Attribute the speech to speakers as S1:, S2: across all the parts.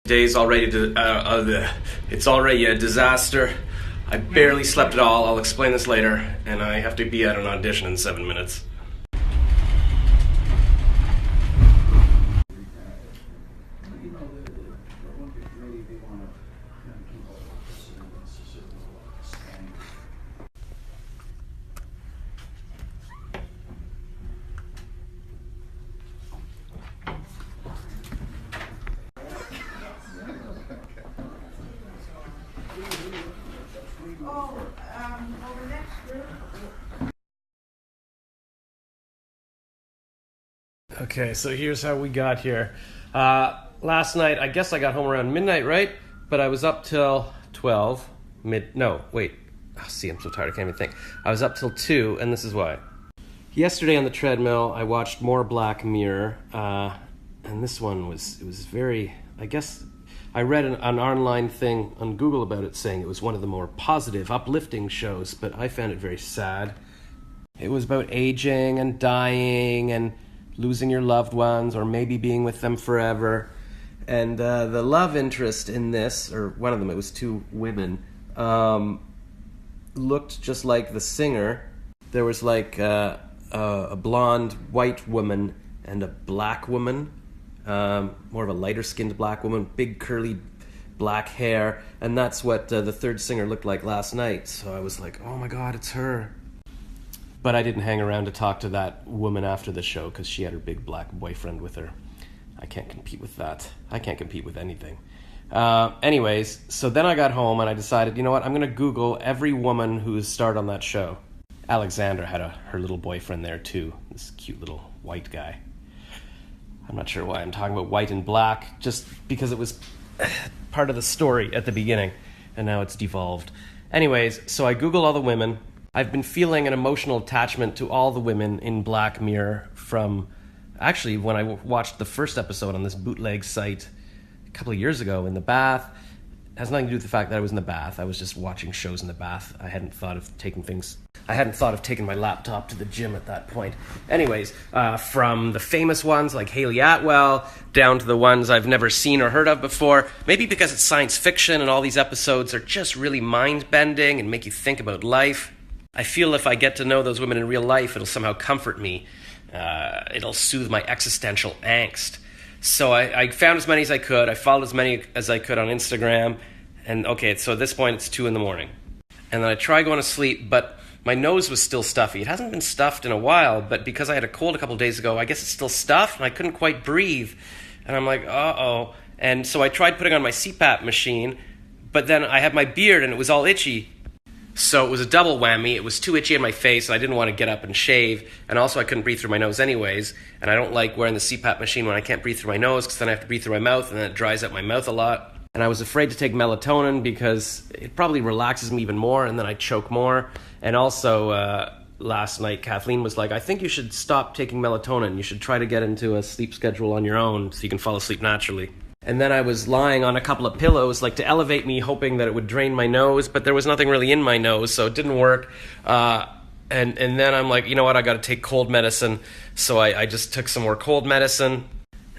S1: Day's already it's already a disaster. I barely slept at all. I'll explain this later, and I have to be at an audition in 7 minutes. Okay, so here's how we got here. Last night, I guess I got home around midnight, right? But I was up till 12. I'm so tired, I can't even think. I was up till 2, and this is why. Yesterday on the treadmill, I watched more Black Mirror, and this one was very, I guess, I read an online thing on Google about it saying it was one of the more positive, uplifting shows, but I found it very sad. It was about aging and dying and losing your loved ones or maybe being with them forever. And the love interest in this, or one of them, it was 2 women, looked just like the singer. There was like a blonde white woman and a black woman, more of a lighter skinned black woman, big curly black hair, and that's what the third singer looked like last night. So I was like, oh my god, it's her. But I didn't hang around to talk to that woman after the show because she had her big black boyfriend with her. I can't compete with that. I can't compete with anything. Anyways, so then I got home and I decided, you know what, I'm going to Google every woman who starred on that show. Alexandra had her little boyfriend there too, this cute little white guy. I'm not sure why I'm talking about white and black, just because it was part of the story at the beginning, and now it's devolved. Anyways, so I Googled all the women. I've been feeling an emotional attachment to all the women in Black Mirror from, actually, when I watched the first episode on this bootleg site a couple of years ago in the bath. It has nothing to do with the fact that I was in the bath. I was just watching shows in the bath. I hadn't thought of taking my laptop to the gym at that point. Anyways, from the famous ones like Hayley Atwell down to the ones I've never seen or heard of before, maybe because it's science fiction and all these episodes are just really mind-bending and make you think about life. I feel if I get to know those women in real life, it'll somehow comfort me. It'll soothe my existential angst. So I found as many as I could. I followed as many as I could on Instagram. And okay, so at this point it's 2 a.m. And then I tried going to sleep, but my nose was still stuffy. It hasn't been stuffed in a while, but because I had a cold a couple of days ago, I guess it's still stuffed, and I couldn't quite breathe. And I'm like, uh-oh. And so I tried putting on my CPAP machine, but then I had my beard and it was all itchy. So it was a double whammy. It was too itchy in my face, and I didn't want to get up and shave. And also I couldn't breathe through my nose anyways. And I don't like wearing the CPAP machine when I can't breathe through my nose, because then I have to breathe through my mouth, and then it dries out my mouth a lot. And I was afraid to take melatonin because it probably relaxes me even more, and then I choke more. And also, last night, Kathleen was like, I think you should stop taking melatonin. You should try to get into a sleep schedule on your own so you can fall asleep naturally. And then I was lying on a couple of pillows, like to elevate me, hoping that it would drain my nose, but there was nothing really in my nose, so it didn't work. And then I'm like, you know what, I got to take cold medicine. So I just took some more cold medicine,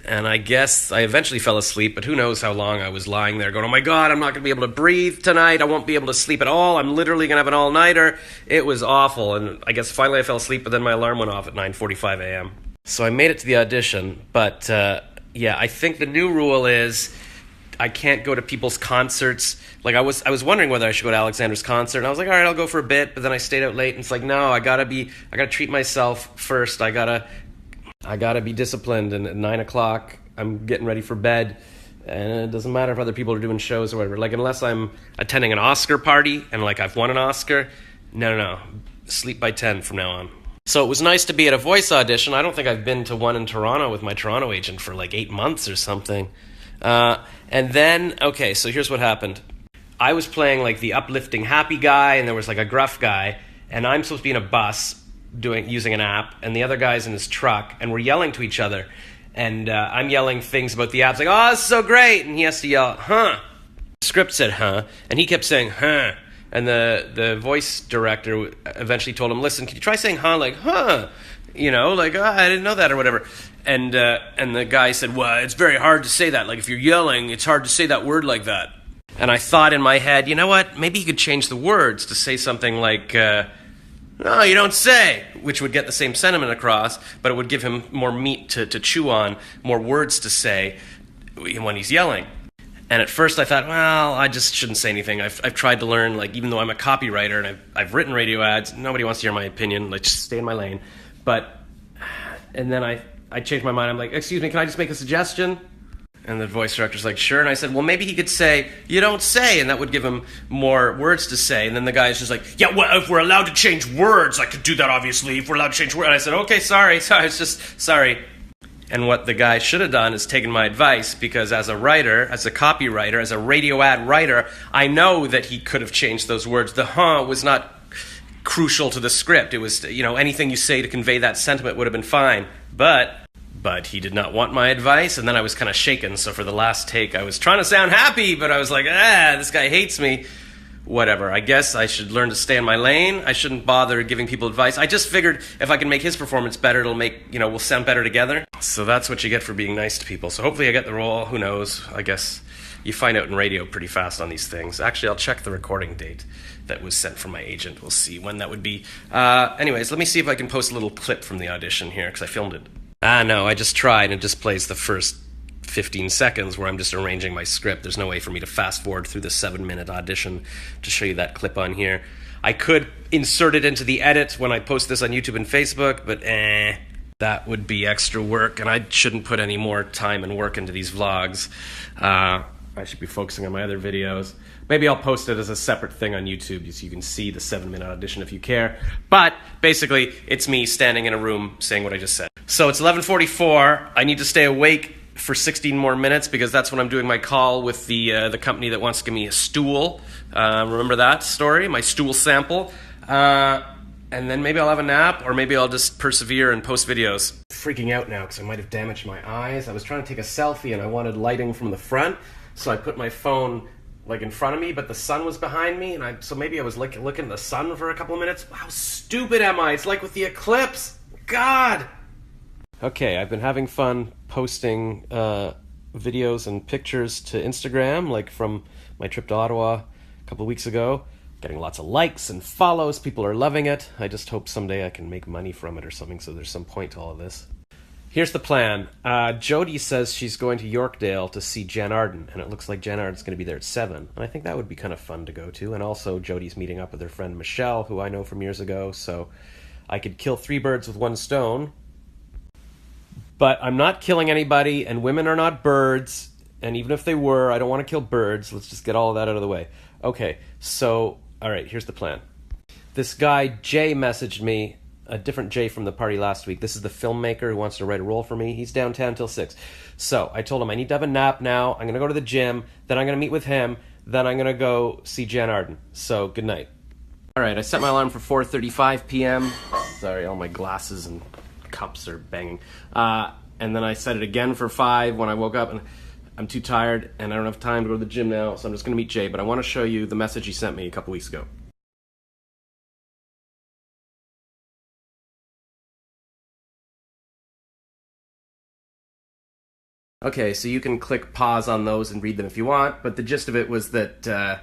S1: and I guess I eventually fell asleep, but who knows how long I was lying there going, oh my God, I'm not going to be able to breathe tonight. I won't be able to sleep at all. I'm literally going to have an all-nighter. It was awful, and I guess finally I fell asleep, but then my alarm went off at 9:45 a.m. So I made it to the audition, but yeah, I think the new rule is I can't go to people's concerts. Like I was wondering whether I should go to Alexander's concert, and I was like, all right, I'll go for a bit, but then I stayed out late, and it's like, no, I gotta treat myself first. I gotta be disciplined, and at 9 o'clock, I'm getting ready for bed, and it doesn't matter if other people are doing shows or whatever. Like, unless I'm attending an Oscar party, and like I've won an Oscar, no, sleep by 10 from now on. So it was nice to be at a voice audition. I don't think I've been to one in Toronto with my Toronto agent for like 8 months or something. And then, okay, so here's what happened. I was playing like the uplifting happy guy, and there was like a gruff guy, and I'm supposed to be in a bus using an app, and the other guy's in his truck, and we're yelling to each other. And I'm yelling things about the apps, like, oh, this is so great, and he has to yell, huh. The script said, huh, and he kept saying, huh. And the voice director eventually told him, listen, can you try saying huh, like, huh? You know, like, oh, I didn't know that or whatever. And the guy said, well, it's very hard to say that. Like, if you're yelling, it's hard to say that word like that. And I thought in my head, you know what? Maybe you could change the words to say something like, no, you don't say, which would get the same sentiment across, but it would give him more meat to chew on, more words to say when he's yelling. And at first I thought, well, I just shouldn't say anything. I've tried to learn, like, even though I'm a copywriter and I've written radio ads, nobody wants to hear my opinion. Like, just stay in my lane. And then I changed my mind. I'm like, excuse me, can I just make a suggestion? And the voice director's like, sure. And I said, well, maybe he could say, you don't say, and that would give him more words to say. And then the guy's just like, yeah, well, if we're allowed to change words, I could do that, obviously, if we're allowed to change words. And I said, okay, sorry, it's just, sorry. And what the guy should have done is taken my advice, because as a writer, as a copywriter, as a radio ad writer, I know that he could have changed those words. The was not crucial to the script. It was, you know, anything you say to convey that sentiment would have been fine. But he did not want my advice, and then I was kind of shaken. So for the last take, I was trying to sound happy, but I was like, this guy hates me. Whatever. I guess I should learn to stay in my lane. I shouldn't bother giving people advice. I just figured if I can make his performance better, it'll make, we'll sound better together. So that's what you get for being nice to people. So hopefully I get the role. Who knows? I guess you find out in radio pretty fast on these things. Actually, I'll check the recording date that was sent from my agent. We'll see when that would be. Anyways, let me see if I can post a little clip from the audition here, because I filmed it. No, I just tried, and it just plays the first 15 seconds where I'm just arranging my script. There's no way for me to fast forward through the 7-minute audition to show you that clip on here. I could insert it into the edit when I post this on YouTube and Facebook, but that would be extra work, and I shouldn't put any more time and work into these vlogs. I should be focusing on my other videos. Maybe I'll post it as a separate thing on YouTube so you can see the 7-minute audition if you care. But basically, it's me standing in a room saying what I just said. So it's 11:44. I need to stay awake for 16 more minutes, because that's when I'm doing my call with the company that wants to give me a stool. Remember that story? My stool sample. And then maybe I'll have a nap, or maybe I'll just persevere and post videos. I'm freaking out now because I might have damaged my eyes. I was trying to take a selfie and I wanted lighting from the front, so I put my phone like in front of me, but the sun was behind me, and so maybe I was like looking at the sun for a couple of minutes. How stupid am I? It's like with the eclipse. God. Okay, I've been having fun posting videos and pictures to Instagram, like from my trip to Ottawa a couple of weeks ago. Getting lots of likes and follows. People are loving it. I just hope someday I can make money from it or something, so there's some point to all of this. Here's the plan. Jody says she's going to Yorkdale to see Jan Arden, and it looks like Jan Arden's going to be there at 7. And I think that would be kind of fun to go to. And also, Jody's meeting up with her friend Michelle, who I know from years ago, so I could kill 3 birds with 1 stone. But I'm not killing anybody, and women are not birds, and even if they were, I don't want to kill birds. Let's just get all of that out of the way. Okay, so, all right, here's the plan. This guy, Jay, messaged me, a different Jay from the party last week. This is the filmmaker who wants to write a role for me. He's downtown till 6. So I told him I need to have a nap now. I'm going to go to the gym. Then I'm going to meet with him. Then I'm going to go see Jan Arden. So good night. All right, I set my alarm for 4:35 p.m. Sorry, all my glasses and cups are banging. And then I set it again for 5 when I woke up, and I'm too tired and I don't have time to go to the gym now, so I'm just going to meet Jay. But I want to show you the message he sent me a couple weeks ago. Okay, so you can click pause on those and read them if you want, but the gist of it was that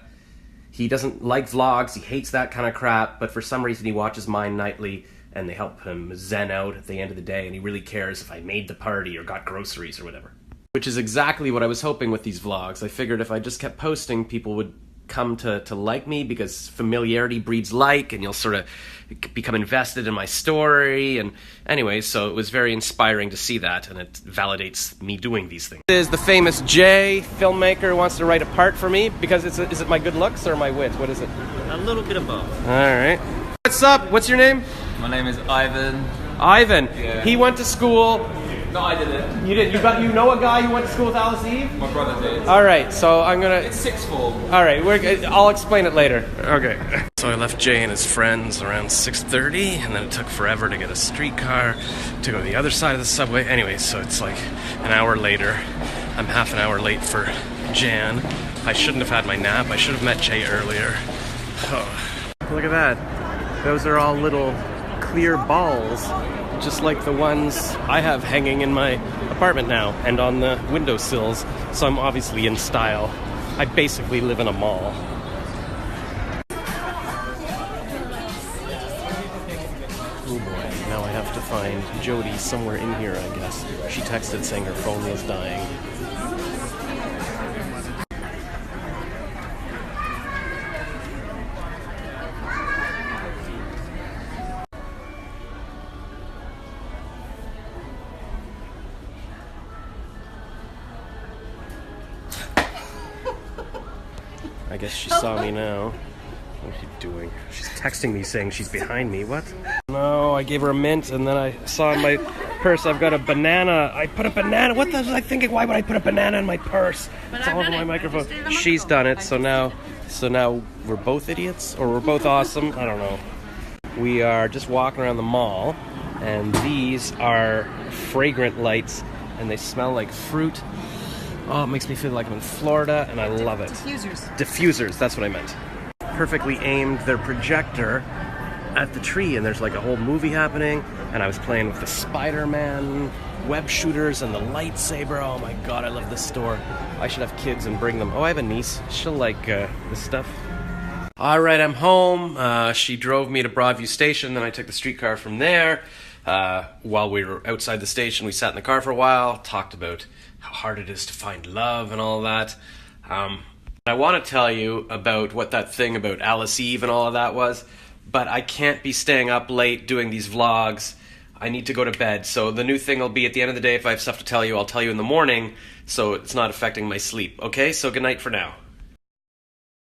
S1: he doesn't like vlogs, he hates that kind of crap, but for some reason he watches mine nightly, and they help him zen out at the end of the day, and he really cares if I made the party or got groceries or whatever. Which is exactly what I was hoping with these vlogs. I figured if I just kept posting, people would come to like me, because familiarity breeds like, and you'll sort of become invested in my story. And anyway, so it was very inspiring to see that, and it validates me doing these things. This is the famous Jay, filmmaker, who wants to write a part for me, because is it my good looks or my wit? What is it?
S2: A little bit of both.
S1: All right. What's up? What's your name?
S2: My name is Ivan.
S1: Ivan.
S2: Yeah.
S1: He went to school.
S2: No, I didn't.
S1: You did. You know a guy who went to school with Alice Eve?
S2: My brother did.
S1: All right. So I'm gonna.
S2: It's 6th form.
S1: All right. I'll explain it later. Okay. So I left Jay and his friends around 6:30, and then it took forever to get a streetcar to go to the other side of the subway. Anyway, so it's like an hour later. I'm half an hour late for Jan. I shouldn't have had my nap. I should have met Jay earlier. Oh. Look at that. Those are all little clear balls. just like the ones I have hanging in my apartment now and on the windowsills, so I'm obviously in style. I basically live in a mall. Oh boy, now I have to find Jody somewhere in here, I guess. She texted saying her phone was dying. I guess she saw me now. What's she doing? She's texting me saying she's behind me. What? No, I gave her a mint and then I saw in my purse I've got a banana. I put a banana. What was I thinking? Why would I put a banana in my purse? It's all over my microphone. She's done it, so now we're both idiots or we're both awesome. I don't know. We are just walking around the mall and these are fragrant lights and they smell like fruit. Oh, it makes me feel like I'm in Florida, and I love it. Diffusers, that's what I meant. Perfectly aimed their projector at the tree, and there's like a whole movie happening, and I was playing with the Spider-Man web shooters and the lightsaber. Oh my god, I love this store. I should have kids and bring them. Oh, I have a niece. She'll like this stuff. Alright, I'm home. She drove me to Broadview Station, then I took the streetcar from there. While we were outside the station, we sat in the car for a while, talked about how hard it is to find love and all that. I want to tell you about what that thing about Alice Eve and all of that was, but I can't be staying up late doing these vlogs. I need to go to bed, so the new thing will be at the end of the day. If I have stuff to tell you, I'll tell you in the morning, so it's not affecting my sleep. Okay, so good night for now.